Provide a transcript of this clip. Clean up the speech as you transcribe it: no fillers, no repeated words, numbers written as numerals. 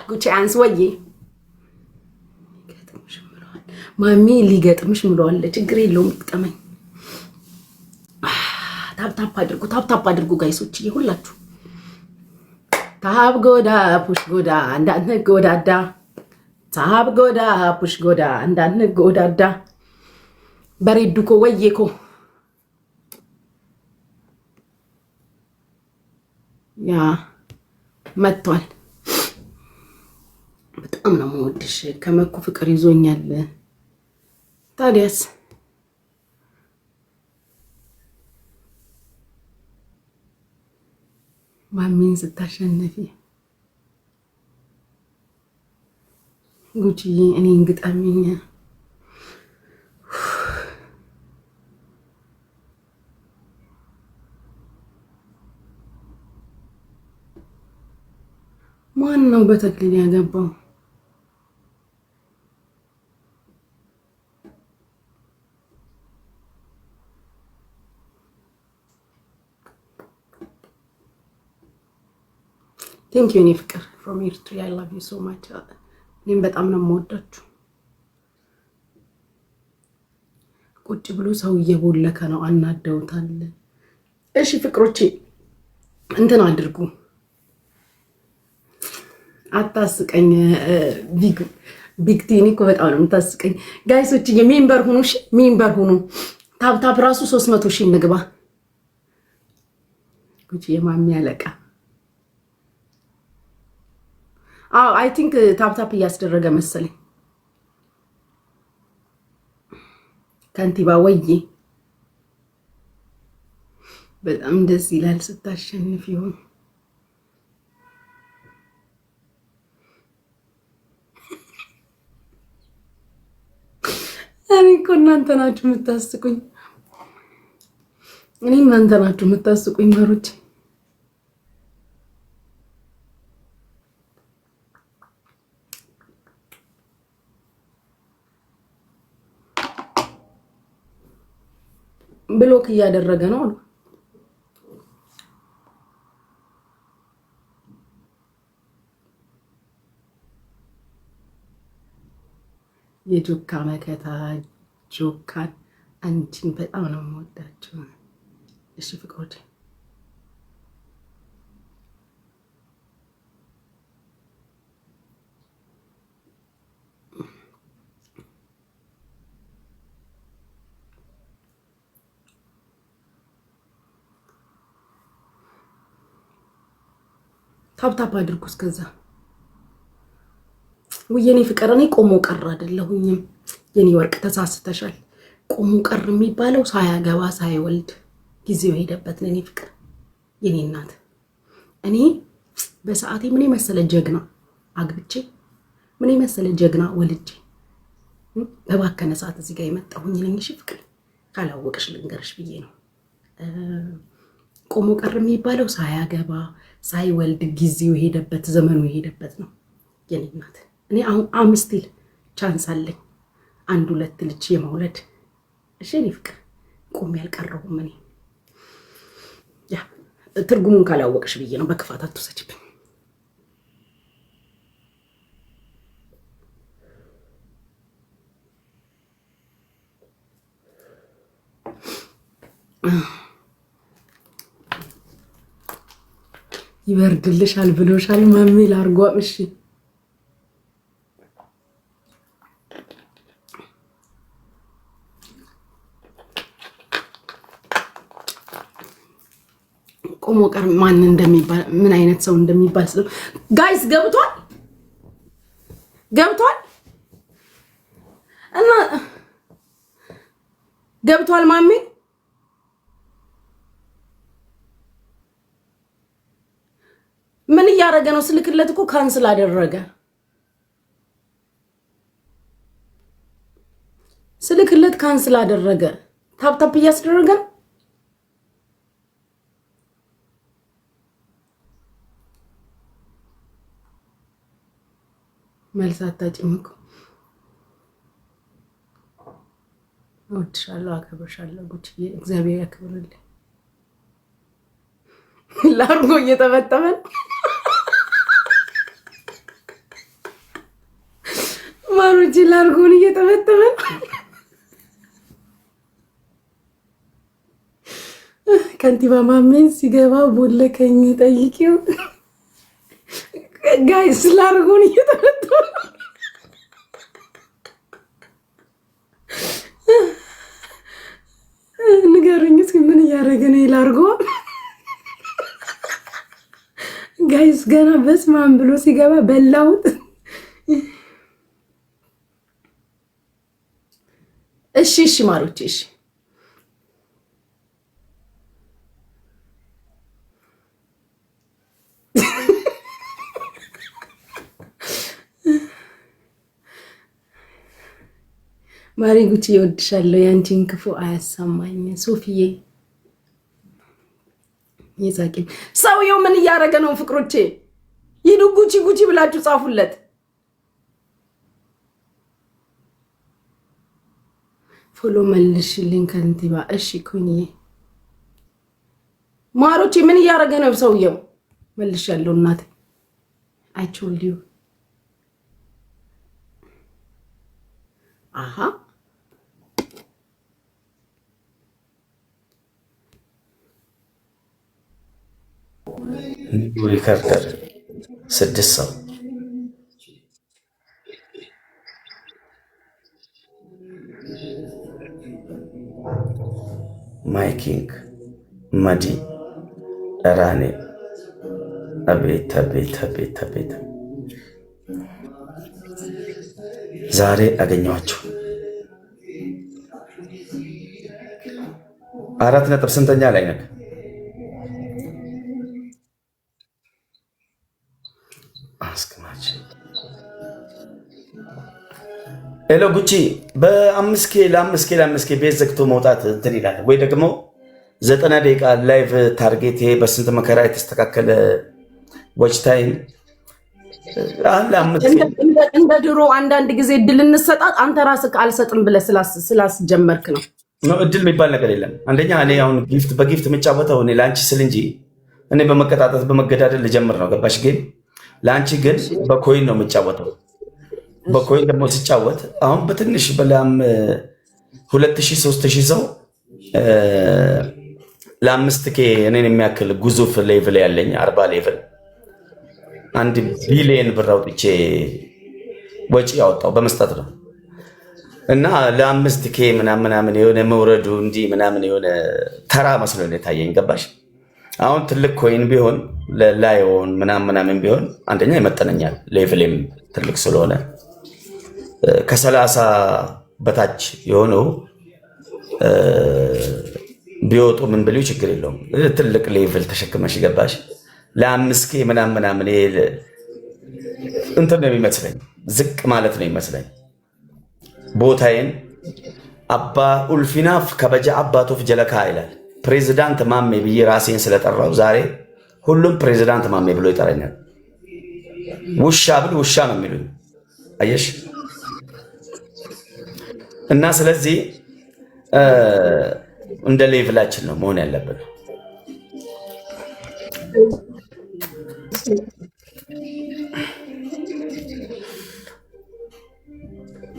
ጉቺ አንስ ወዬ ማሚ ሊገጥምሽ ምለዋለ ችግር የለውም ግጠመኝ ታፕ አድርጉ ጋይሶች ሁላችሁ ታብ ጎዳ ፑሽ ጎዳ እንዳንጎዳዳ ታብ ጎዳ ፑሽ ጎዳ እንዳንጎዳዳ በሬዱኮ ወዬኮ ያ መጥቷል በጣም ነው የምወድሽ ከመኩ ፍቅር ይዞኛል ታዲያስ ማሚን ስታሸነፊ ጉቺዬ እኔን ግጠሚኝ ማን ነው በተክሊል ያገባው Thank you ፍቅር from Eritrea I love you so much እኔም በጣም ነው የምወዳችሁ ቁጭ ብሎ ሰው እየቦለከ ነው አናደውታል እሺ ፍቅሮቼ እንትን አድርጉ አታስቀኝ ቢግ ቲኒ እኮ በጣም ነው የምታስቀኝ ጋይሶች ሜምበር ሁኑ እሺ ሜምበር ሁኑ ታፕ ራሱ 300,000 ንግባ ጉቺ የማሚ ያለቃ I think ታፕ እያስደረገ መሰለኝ ከንቲባ ወዬ በጣም ደስ ይላል ስታሸንፍ ይሁን እኔ እኮ እናንተ ናችሁ የምታስቁኝ እኔ እናንተ ናችሁ የምታስቁኝ መሮች ብሎክ እያደረገ ነው አሉ የጆካ መከታ ጆካን አንቺን በጣም ነው የምወዳችሁ እሺ ፍቅሮቼ ታፕ አድርጉ እስከዛ ወየኔ ፍቅር እኔ ቆሞ ቀር አይደለሁኝም የኔ ወርቅ ተሳስተሻል ቆሞ ቀር የሚባለው ሳያገባ ሳይወልድ ጊዜው ሄደበት ለኔ ፍቅር የኔ እናት እኔ በሰዓቴ ምን መሰለ ጀግና አግብቼ ምን መሰለ ጀግና ወልጄ በባከነ ሰዓት እዚህ ጋር የመጣሁኝ ነኝ እሺ ፍቅር ካላወቅሽ ልንገርሽ ብዬ ነው ቆሞ ቀር የሚባለው ሳያገባ ሳይወልድ ጊዜው ሄደበት ዘመኑ ሄደበት ነው የኔ እናት እኔ አሁን አምስቲል ቻንስ አለኝ አንድ ሁለት ልጅ የመውለድ እሺ እኔ ፍቅር ቆም ያልቀረውም እኔ ያ ትርጉሙን ካላወቅሽ ብዬ ነው በክፋት አትወሰጂብኝ ይበርድልሻል ብሎሻል ማሚ ላርጓም እሺ ቆሞ ቀር ማን እንደሚባል ምን አይነት ሰው እንደሚባል ጋይስ ገብቷል እና ገብቷል ማሚ ምን ያረገ ነው ስልክለት እኮ ካንስል አደረገ ስልክለት ካንስል አደረገ ታፕ እያስደረገ መልስ አታጭም እኮ እወድሻለሁ አከብርሻለሁ ጉቺ እግዚአብሔር ያክብርልኝ ላርጎ እየተበጠበ ማሮች ላርጎን እየተበተበ ከንቲባ ማሜን ሲገባ ቦለከኝ ጠይቂው ጋይስ ላርጎን እየተበተበ ንገሩኝ እስኪ ምን እያደረገ ነው ላርጎ ጋይስ ገና በስማም ብሎ ሲገባ በላውት እሺ ማሮች እሺ ማሪ ጉቺ ይወድሻለሁ ያንቺን ክፉ አያሰማኝ ሶፊዬ ይዛቂም ሰውየው ምን እያደረገ ነው ፍቅሮቼ ይዱ ጉቺ ብላችሁ ጻፉለት ፎሎ መልሽልኝ ከንቲባ እሺ ኩኒዬ ማሮቼ ምን እያደረገ ነው ሰውየው መልሻለሁ እናቴ I told you አሃ ሪከርደር 6 ሰው ማይኪንግ መዲ ራኔ አቤት ዛሬ አገኘኋቸው 4 ነጥብ ስንተኛ ላይ ነህ? ሄሎ ጉቺ በ5K ቤት ዘግቶ መውጣት እንትን ይላል ወይ ደግሞ 90 ደቂቃ ላይቭ ታርጌት በስንት መከራ የተስተካከለ ዎች ታይም እንደ ድሮ አንዳንድ ጊዜ እድል እንሰጣት አንተ ራስህ አልሰጥም ብለህ ስላስጀመርክ ነው። እድል የሚባል ነገር የለም። አንደኛ እኔ አሁን በጊፍት የምጫወተው እኔ ለአንቺ ስል እንጂ እኔ በመቀጣጠት በመገዳደል ልጀምር ነው ገባሽ? ግን ለአንቺ ግን በኮይን ነው የምጫወተው። በኮይን ደግሞ ሲጫወት አሁን በትንሽ በላም 2000 3000 ሰው ለ5K እኔን የሚያክል ግዙፍ ሌቭል ያለኝ 40 ሌቭል 1 ቢሊየን ብር አውጥቼ ወጪ ያወጣው በመስጠት ነው። እና ለ5K ምናምን የሆነ መውረዱ እንዲህ ምናምን የሆነ ተራ መስሎ ነው የታየኝ ገባሽ? አሁን ትልቅ ኮይን ቢሆን ለላይሆን ምናምን ቢሆን አንደኛ ይመጠነኛል ሌቭልም ትልቅ ስለሆነ ከ30 በታች የሆነው ቢወጡ ምን ብለው ችግር የለውም። ትልቅ ሌቭል ተሸክመሽ ገባሽ? ለ5K ምናምን እንትን ነው የሚመስለኝ፣ ዝቅ ማለት ነው የሚመስለኝ። ቦታዬን አባ ኡልፊናፍ ከበጃ አባቶፍ ጀለካ ይላል። ፕሬዚዳንት ማሜ ብዬ ራሴን ስለጠራው ዛሬ ሁሉም ፕሬዚዳንት ማሜ ብሎ ይጠራኛል። ውሻ ብል ውሻ ነው የሚሉኝ አየሽ? እና ስለዚህ እንደ ሌቭላችን ነው መሆን ያለብን።